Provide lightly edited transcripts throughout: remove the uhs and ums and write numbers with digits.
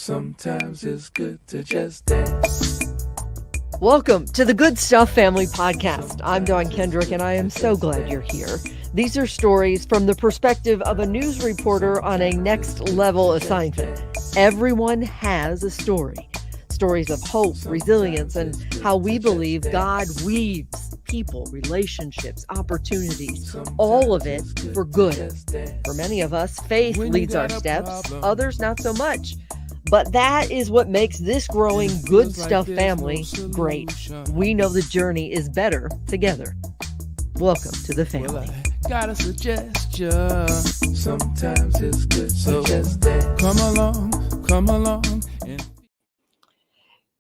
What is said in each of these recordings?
Sometimes it's good to just dance. Welcome to the Good Stuff Family Podcast. I'm Dawn Kendrick, and I am so glad you're here. These are stories from the perspective of a news reporter on a next level assignment. Everyone has a story. Stories of hope, resilience, and how we believe God weaves people, relationships, opportunities, all of it for good. For many of us, faith leads our steps, others not so much. But that is what makes this growing Good Stuff family great. We know the journey is better together. Welcome to the family. Got a suggestion. Sometimes it's good to just dance. Come along.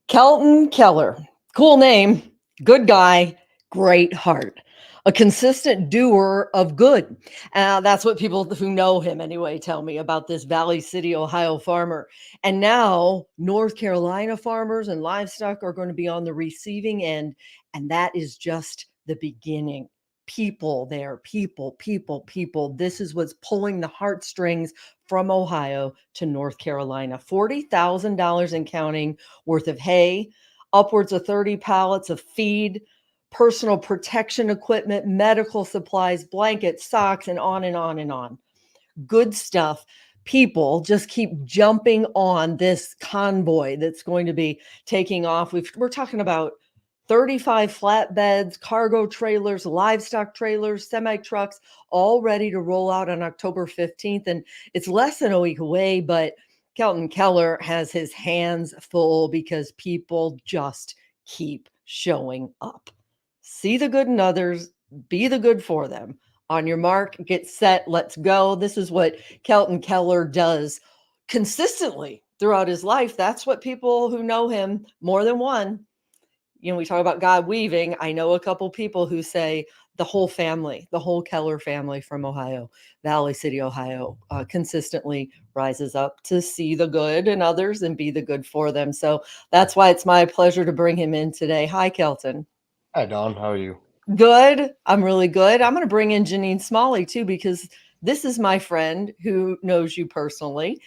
Kelton Keller. Cool name, good guy, great heart. A consistent doer of good. That's what people who know him anyway tell me about this Valley City, Ohio farmer. And now North Carolina farmers and livestock are going to be on the receiving end. And that is just the beginning. People there, people. This is what's pulling the heartstrings from Ohio to North Carolina. $40,000 and counting worth of hay, upwards of 30 pallets of feed, personal protection equipment, medical supplies, blankets, socks, and on and on and on. Good stuff. People just keep jumping on this convoy that's going to be taking off. We're talking about 35 flatbeds, cargo trailers, livestock trailers, semi-trucks, all ready to roll out on October 15th. And it's less than a week away, but Kelton Keller has his hands full because people just keep showing up. See the good in others, be the good for them. On your mark, get set, let's go. This is what Kelton Keller does consistently throughout his life. That's what people who know him, more than one, we talk about God weaving. I know a couple people who say the whole family, the whole Keller family from Ohio, Valley City, Ohio, consistently rises up to see the good in others and be the good for them. So that's why it's my pleasure to bring him in today. Hi, Kelton. Hi, Don. How are you? Good. I'm really good. I'm going to bring in Janine Smalley too, because this is my friend who knows you personally,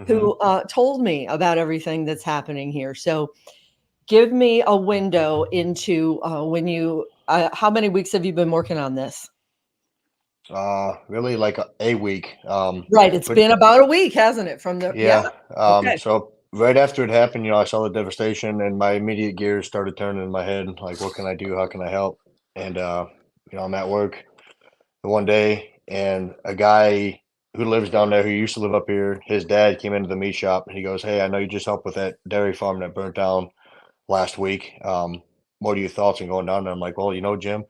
who told me about everything that's happening here. So give me a window into how many weeks have you been working on this? Really like a week. Right. It's been about a week, hasn't it? Yeah. Okay. So right after it happened, I saw the devastation and my immediate gears started turning in my head. Like, what can I do? How can I help? And, I'm at work one day and a guy who lives down there who used to live up here, his dad came into the meat shop and he goes, "Hey, I know you just helped with that dairy farm that burnt down last week. What are your thoughts on going down there?" I'm like, "Well, Jim,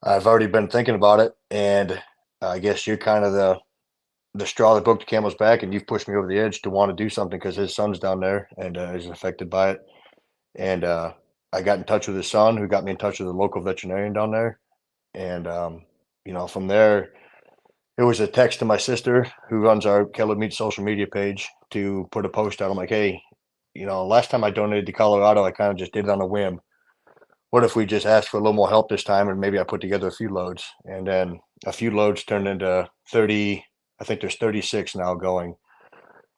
I've already been thinking about it, and I guess you're kind of the straw that broke the camel's back, and you've pushed me over the edge to want to do something because his son's down there and is affected by it." And I got in touch with his son, who got me in touch with a local veterinarian down there. And from there, it was a text to my sister, who runs our Keller Meat social media page, to put a post out. I'm like, "Hey, last time I donated to Colorado, I kind of just did it on a whim. What if we just asked for a little more help this time?" And maybe I put together a few loads, and then a few loads turned into 30. I think there's 36 now going,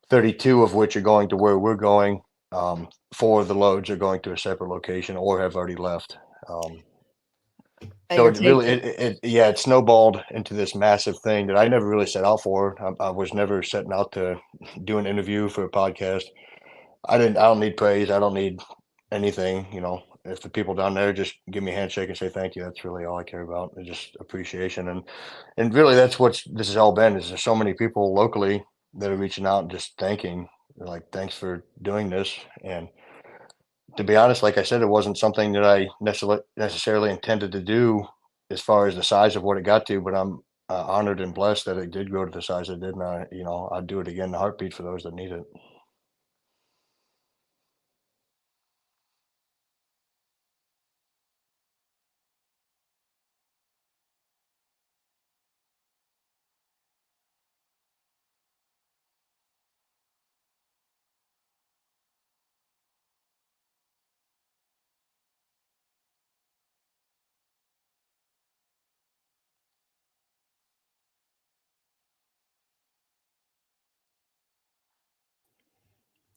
32 of which are going to where we're going. 4 of the loads are going to a separate location or have already left. So You're it really, taking it snowballed into this massive thing that I never really set out for. I was never setting out to do an interview for a podcast. I don't need praise. I don't need anything. If the people down there just give me a handshake and say thank you, that's really all I care about. It's just appreciation. And really, that's what this has all been. Is there's so many people locally that are reaching out and just thanking. They're like, "Thanks for doing this." And to be honest, like I said, it wasn't something that I necessarily intended to do as far as the size of what it got to, but I'm honored and blessed that it did grow to the size it did. And I'd do it again in a heartbeat for those that need it.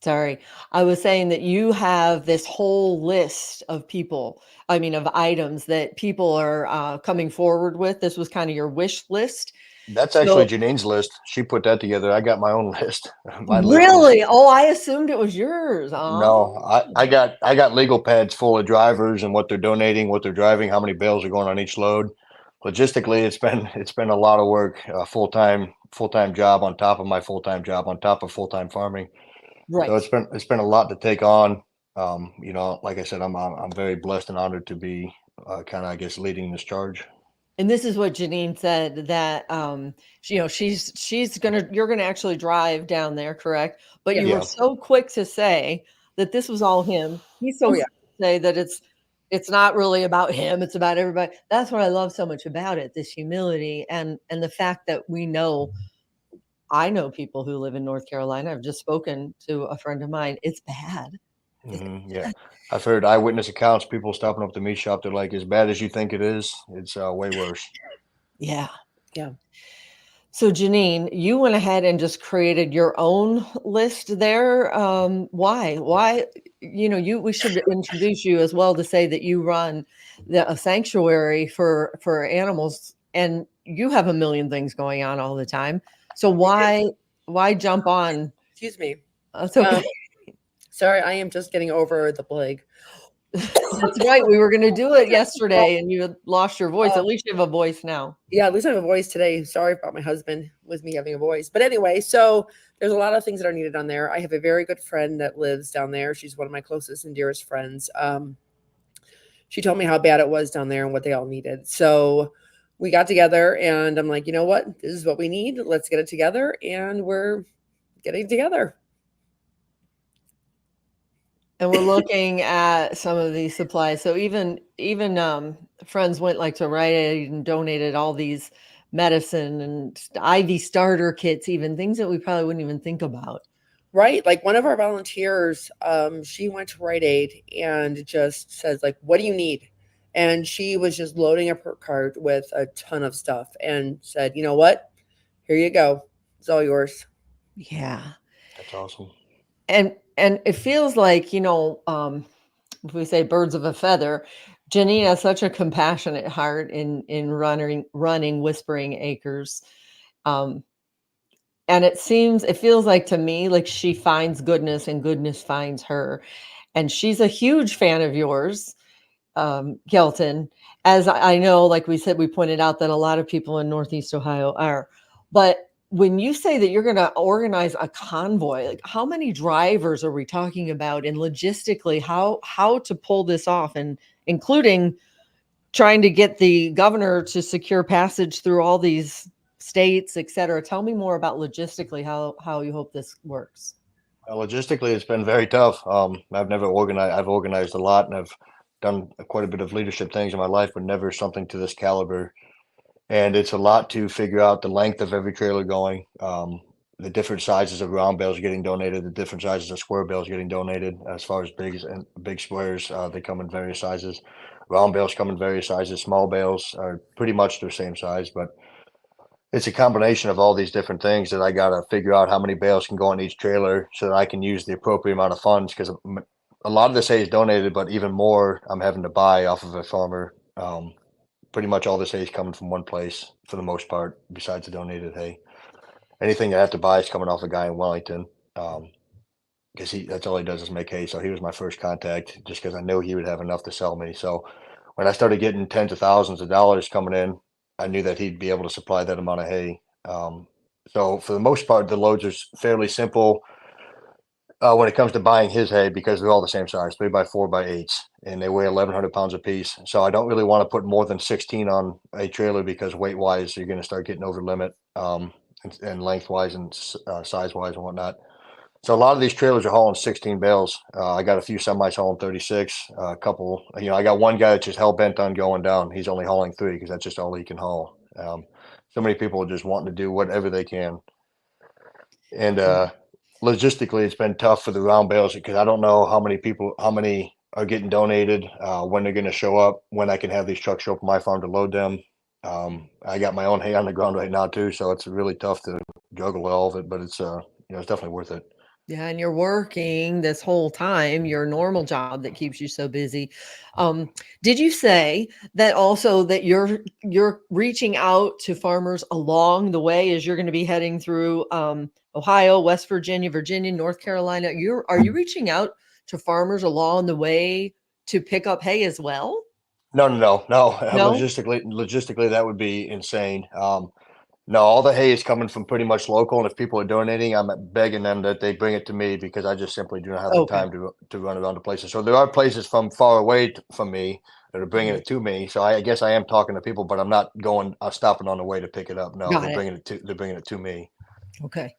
Sorry. I was saying that you have this whole list of people, I mean, of items that people are coming forward with. This was kind of your wish list. That's actually So, Janine's list. She put that together. I got my own list. My list is really? Oh, I assumed it was yours. no. Oh, I got legal pads full of drivers and what they're donating, what they're driving, how many bales are going on each load. Logistically, it's been a lot of work. Full time job on top of my full time job on top of full time farming. So right. it's been a lot to take on. Like I said, I'm very blessed and honored to be kind of, I guess, leading this charge. And this is what Janine said that she's gonna you're gonna actually drive down there, correct? But Yeah. you were Yeah. so quick to say that this was all him. He's so Oh, yeah. quick to say that it's not really about him, it's about everybody. That's what I love so much about it, this humility and the fact that I know people who live in North Carolina. I've just spoken to a friend of mine. It's bad. It's Yeah. bad. I've heard eyewitness accounts, people stopping up the meat shop. They're like, as bad as you think it is, it's way worse. Yeah. Yeah. So Janine, you went ahead and just created your own list there. Why? Why? We should introduce you as well to say that you run a sanctuary for animals, and you have a million things going on all the time. So why jump on? Excuse me. That's okay. Sorry, I am just getting over the plague. That's right. We were going to do it yesterday, and you had lost your voice. At least you have a voice now. Yeah, at least I have a voice today. Sorry about my husband with me having a voice. But anyway, so there's a lot of things that are needed on there. I have a very good friend that lives down there. She's one of my closest and dearest friends. She told me how bad it was down there and what they all needed. So we got together and I'm like, you know what? This is what we need. Let's get it together. And we're getting together. And we're looking at some of these supplies. So even friends went like to Rite Aid and donated all these medicine and IV starter kits, even things that we probably wouldn't even think about. Right. Like one of our volunteers, she went to Rite Aid and just says, like, what do you need? And she was just loading up her cart with a ton of stuff and said, you know what? Here you go. It's all yours. Yeah. That's awesome. And it feels like, if we say birds of a feather, Janine has such a compassionate heart in running Whispering Acres. And it feels like to me, like she finds goodness and goodness finds her. And she's a huge fan of yours, Kelton, as I know, like we said, we pointed out that a lot of people in Northeast Ohio are. But when you say that you're going to organize a convoy, like how many drivers are we talking about, and logistically how to pull this off, and including trying to get the governor to secure passage through all these states, et cetera? Tell me more about logistically how you hope this works. Logistically, it's been very tough. I've organized a lot and I've done quite a bit of leadership things in my life, but never something to this caliber. And it's a lot to figure out the length of every trailer going, the different sizes of round bales getting donated, the different sizes of square bales getting donated. As far as big squares, they come in various sizes. Round bales come in various sizes. Small bales are pretty much the same size, but it's a combination of all these different things that I got to figure out how many bales can go on each trailer so that I can use the appropriate amount of funds, because a lot of this hay is donated, but even more I'm having to buy off of a farmer. Pretty much all this hay is coming from one place for the most part, besides the donated hay. Anything I have to buy is coming off a guy in Wellington, because that's all he does is make hay. So he was my first contact, just because I knew he would have enough to sell me. So when I started getting tens of thousands of dollars coming in, I knew that he'd be able to supply that amount of hay. So for the most part, the loads are fairly simple when it comes to buying his hay, because they're all the same size, 3x4x8s, and they weigh 1,100 pounds a piece. So I don't really want to put more than 16 on a trailer, because weight wise, you're going to start getting over limit, and lengthwise and size wise and whatnot. So a lot of these trailers are hauling 16 bales. I got a few semis hauling 36, a couple, I got one guy that's just hell bent on going down. He's only hauling 3 because that's just all he can haul. So many people are just wanting to do whatever they can. And, logistically, it's been tough for the round bales, because I don't know how many are getting donated, when they're going to show up, when I can have these trucks show up on my farm to load them. I got my own hay on the ground right now too, so it's really tough to juggle all of it, but it's it's definitely worth it. Yeah, and you're working this whole time, your normal job that keeps you so busy. Um, did you say that also that you're reaching out to farmers along the way as you're going to be heading through Ohio, West Virginia, Virginia, North Carolina? Are you reaching out to farmers along the way to pick up hay as well? No, no, no, no. No? Logistically, that would be insane. No, all the hay is coming from pretty much local, and if people are donating, I'm begging them that they bring it to me because I just simply do not have the Okay. time to run around to places. So there are places from far away from me that are bringing Mhm. it to me. So I guess I am talking to people, but I'm not going stopping on the way to pick it up. No, Got it. they're bringing it to me. Okay.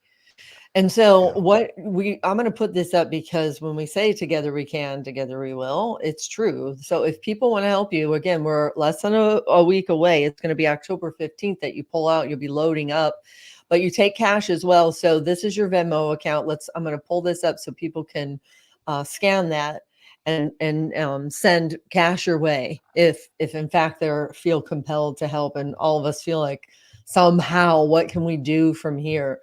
And so Yeah. I'm going to put this up because when we say together we can, together we will, it's true. So if people want to help you, again, we're less than a week away. It's going to be October 15th that you pull out, you'll be loading up, but you take cash as well. So this is your Venmo account. I'm going to pull this up so people can scan that and send cash your way if in fact they feel compelled to help, and all of us feel like somehow what can we do from here,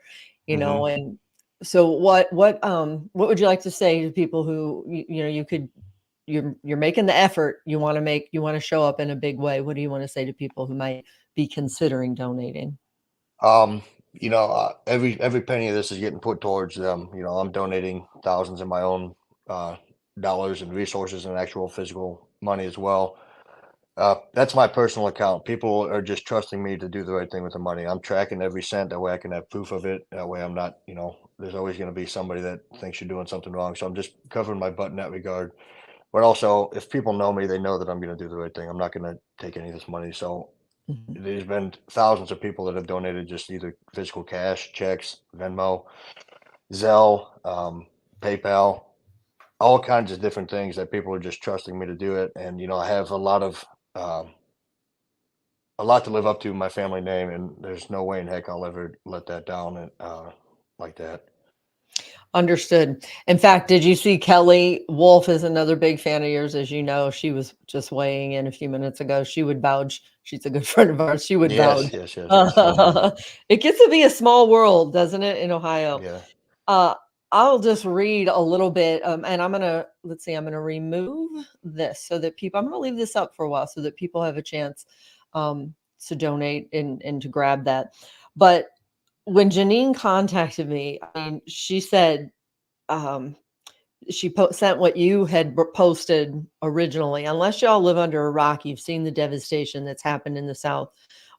Hmm. and so what would you like to say to people who you're making the effort, you want to show up in a big way? What do you want to say to people who might be considering donating? Um, every penny of this is getting put towards them. I'm donating thousands of my own uh, dollars and resources and actual physical money as well. That's my personal account. People are just trusting me to do the right thing with the money. I'm tracking every cent. That way I can have proof of it. That way I'm not, there's always going to be somebody that thinks you're doing something wrong. So I'm just covering my butt in that regard. But also, if people know me, they know that I'm going to do the right thing. I'm not going to take any of this money. So Mhm. there's been thousands of people that have donated just either physical cash, checks, Venmo, Zelle, PayPal, all kinds of different things that people are just trusting me to do it. And, I have um, a lot to live up to in my family name, and there's no way in heck I'll ever let that down and like that. Understood. In fact, did you see Kelly Wolf is another big fan of yours? As you know, she was just weighing in a few minutes ago. She would vouch. She's a good friend of ours. She would vouch. Yes, yes, yes, yes. Hmm. It gets to be a small world, doesn't it, in Ohio? Yeah. Uh, I'll just read a little bit, and let's see, I'm gonna remove this so that I'm gonna leave this up for a while so that people have a chance um, to donate and to grab that. But when Janine contacted me, I mean, she said um, she sent what you had posted originally. Unless y'all live under a rock, you've seen the devastation that's happened in the South.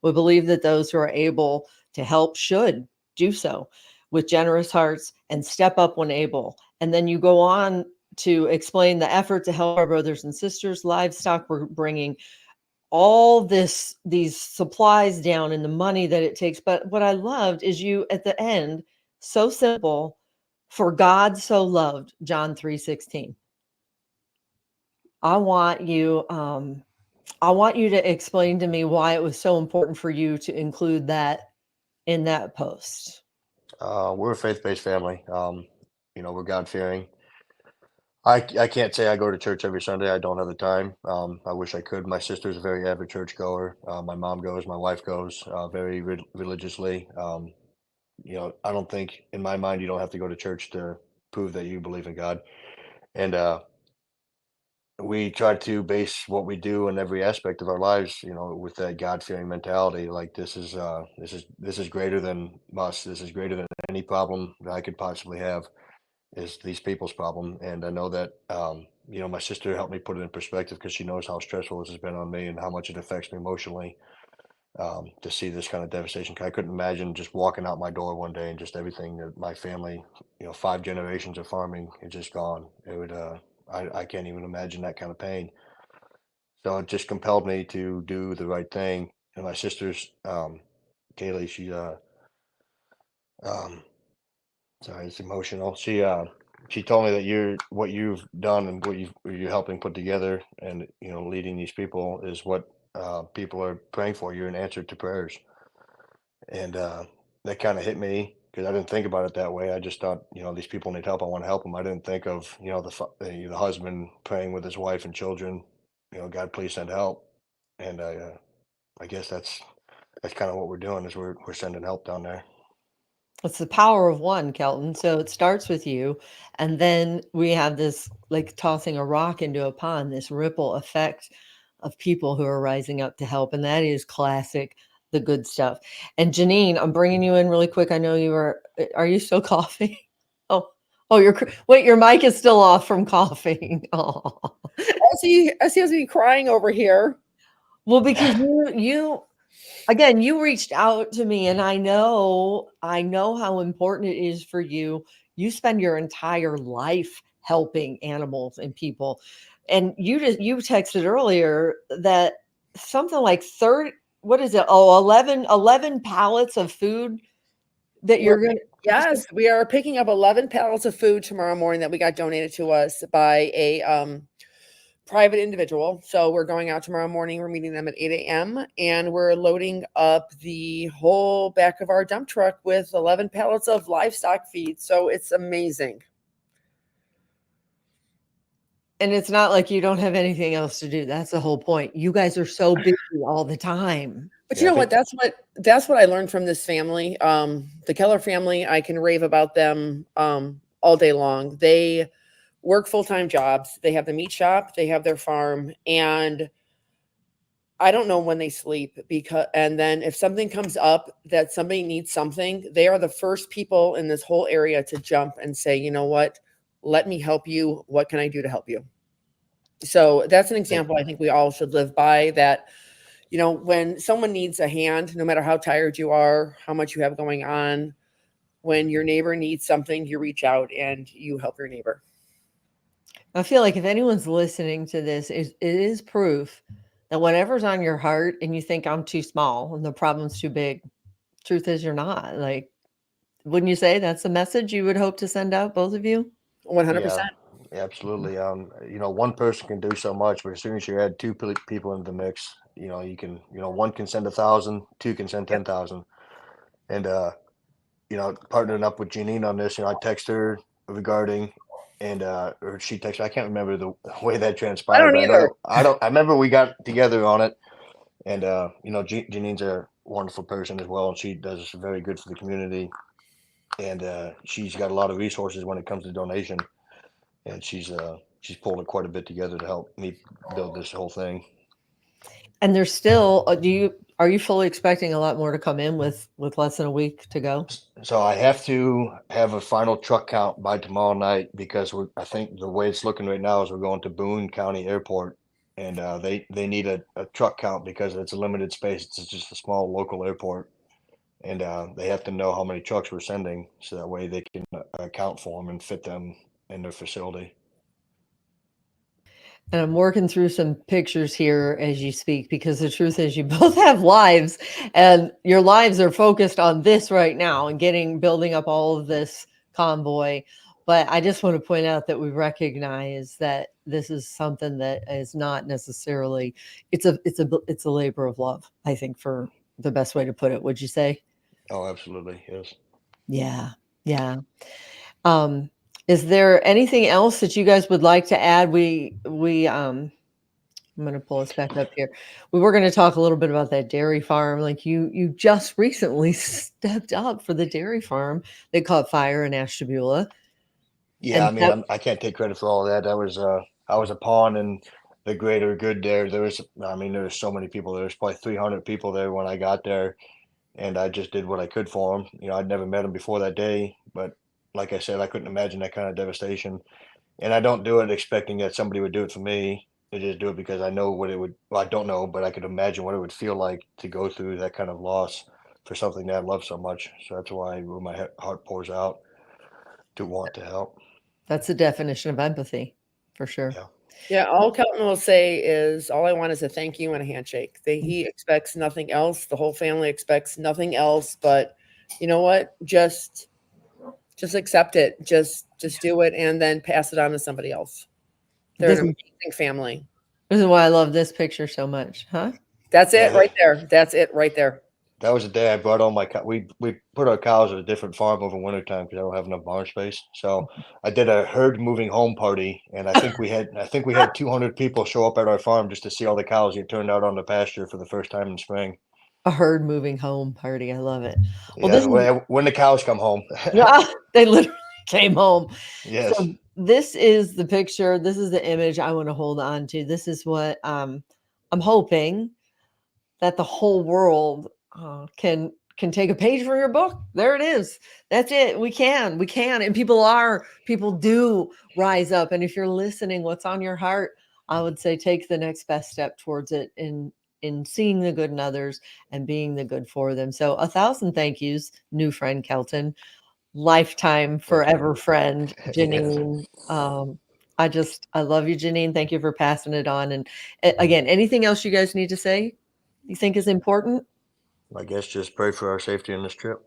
We believe that those who are able to help should do so with generous hearts and step up when able. And then you go on to explain the effort to help our brothers and sisters. Livestock, we're bringing these supplies down and the money that it takes. But what I loved is you at the end, so simple, for God so loved, John 3:16. I want you I want you to explain to me why it was so important for you to include that in that post. We're a faith-based family. We're God-fearing. I can't say I go to church every Sunday. I don't have the time. I wish I could. My sister's a very avid churchgoer. My mom goes. My wife goes very religiously. I don't think, in my mind, you don't have to go to church to prove that you believe in God. And we try to base what we do in every aspect of our lives, with that God-fearing mentality. Like this is greater than us. This is greater than any problem that I could possibly have. Is these people's problem. And I know that, my sister helped me put it in perspective because she knows how stressful this has been on me and how much it affects me emotionally, to see this kind of devastation. I couldn't imagine just walking out my door one day and just everything that my family, 5 generations of farming is just gone. It would, I can't even imagine that kind of pain. So it just compelled me to do the right thing. And my sister's, Kaylee, um, sorry, it's emotional. She told me that what you've done and you're helping put together and leading these people is what people are praying for. You're an answer to prayers, and that kind of hit me because I didn't think about it that way. I just thought these people need help. I want to help them. I didn't think of the husband praying with his wife and children. God, please send help. And I guess that's kind of what we're doing is we're sending help down there. It's the power of one, Kelton. So it starts with you. And then we have this like tossing a rock into a pond, this ripple effect of people who are rising up to help. And that is classic, the good stuff. And Janine, I'm bringing you in really quick. I know are you still coughing? Oh, wait, your mic is still off from coughing. Oh, I see me crying over here. well, because again, you reached out to me, and I know how important it is for you. You spend your entire life helping animals and people. And you texted earlier that something like 30, what is it? Oh, 11 pallets of food that you're going to. Yes, we are picking up 11 pallets of food tomorrow morning that we got donated to us by a private individual. So we're going out tomorrow morning. We're meeting them at 8 a.m. and we're loading up the whole back of our dump truck with 11 pallets of livestock feed. So it's amazing. And it's not like you don't have anything else to do. That's the whole point. You guys are so busy all the time. But you know what? That's what I learned from this family. The Keller family, I can rave about them all day long. They work full-time jobs. They have the meat shop, they have their farm, and I don't know when they sleep and then if something comes up that somebody needs something, they are the first people in this whole area to jump and say, you know what, let me help you. What can I do to help you? So that's an example I think we all should live by, that, you know, when someone needs a hand, no matter how tired you are, how much you have going on, when your neighbor needs something, you reach out and you help your neighbor. I feel like if anyone's listening to this, it is proof that whatever's on your heart and you think I'm too small and the problem's too big, truth is you're not. Like, wouldn't you say that's the message you would hope to send out, both of you? 100%. Yeah, absolutely. You know, one person can do so much, but as soon as you add two people into the mix, you know, you can, you know, one can send 1,000, two can send 10,000. And, you know, partnering up with Janine on this, you know, I text her regarding, and or she texted. I can't remember the way that transpired. I don't either. I remember we got together on it, and you know, Janine's a wonderful person as well, and she does very good for the community, and she's got a lot of resources when it comes to donation, and she's pulled quite a bit together to help me build this whole thing. And there's still, are you fully expecting a lot more to come in with less than a week to go? So I have to have a final truck count by tomorrow night, because I think the way it's looking right now is we're going to Boone County Airport, and they need a truck count because it's a limited space. It's just a small local airport, and they have to know how many trucks we're sending, so that way they can account for them and fit them in their facility. And I'm working through some pictures here as you speak, because the truth is you both have lives, and your lives are focused on this right now and building up all of this convoy. But I just want to point out that we recognize that this is something that is not necessarily, it's a labor of love, I think, for the best way to put it. Would you say? Oh, absolutely. Yes. Yeah. Yeah. Is there anything else that you guys would like to add? I'm going to pull us back up here. We were going to talk a little bit about that dairy farm. Like you just recently stepped up for the dairy farm that caught fire in Ashtabula. Yeah, I mean, I can't take credit for all of that. That was I was a pawn in the greater good there. There was so many people. There was probably 300 people there when I got there, and I just did what I could for them. You know, I'd never met them before that day, but like I said, I couldn't imagine that kind of devastation. And I don't do it expecting that somebody would do it for me. I just do it because I know what it would. Well, I don't know, but I could imagine what it would feel like to go through that kind of loss for something that I love so much. So that's why my heart pours out to want to help. That's the definition of empathy, for sure. Yeah. Yeah, all Kelton will say is, all I want is a thank you and a handshake. He expects nothing else. The whole family expects nothing else. But you know what? Just accept it. Just do it, and then pass it on to somebody else. They're an amazing family. This is why I love this picture so much, huh? That's it right there. That's it right there. That was the day I brought all my we put our cows at a different farm over wintertime because I don't have enough barn space. So I did a herd moving home party, and I think we had 200 people show up at our farm just to see all the cows get turned out on the pasture for the first time in spring. A herd moving home party. I love it. Well, Yeah, this is, when the cows come home. yeah, they literally came home. Yes. So this is the picture. This is the image I want to hold on to. This is what I'm hoping that the whole world can take a page from your book. There it is. That's it. We can, and people do rise up. And if you're listening, what's on your heart, I would say take the next best step towards it in seeing the good in others and being the good for them. So 1,000 thank yous, new friend Kelton, lifetime forever friend Janine. I love you, Janine. Thank you for passing it on. And again, anything else you guys need to say you think is important? I guess just pray for our safety on this trip.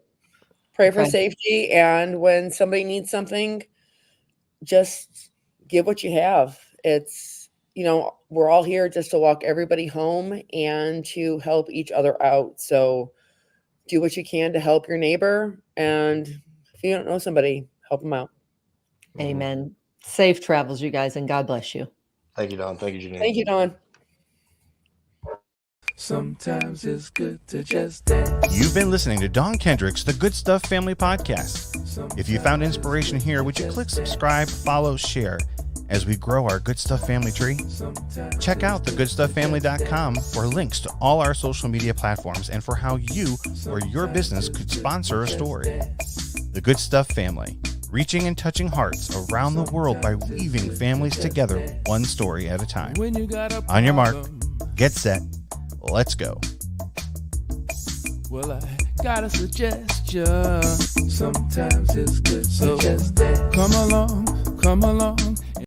Pray for safety. And when somebody needs something, just give what you have. It's, we're all here just to walk everybody home and to help each other out. So do what you can to help your neighbor. And if you don't know somebody, help them out. Amen. Safe travels, you guys, and God bless you. Thank you, Dawn. Thank you, Janine. Thank you, Dawn. Sometimes it's good to just dance. You've been listening to Dawn Kendrick's The Good Stuff Family Podcast. If you found inspiration here, would you click subscribe, follow, share as we grow our Good Stuff family tree? Check out thegoodstufffamily.com for links to all our social media platforms and for how you or your business could sponsor a story. The Good Stuff Family, reaching and touching hearts around the world by weaving families together one story at a time. On your mark, get set, let's go. Well, I got a suggestion. Sometimes it's good to just dance. Come along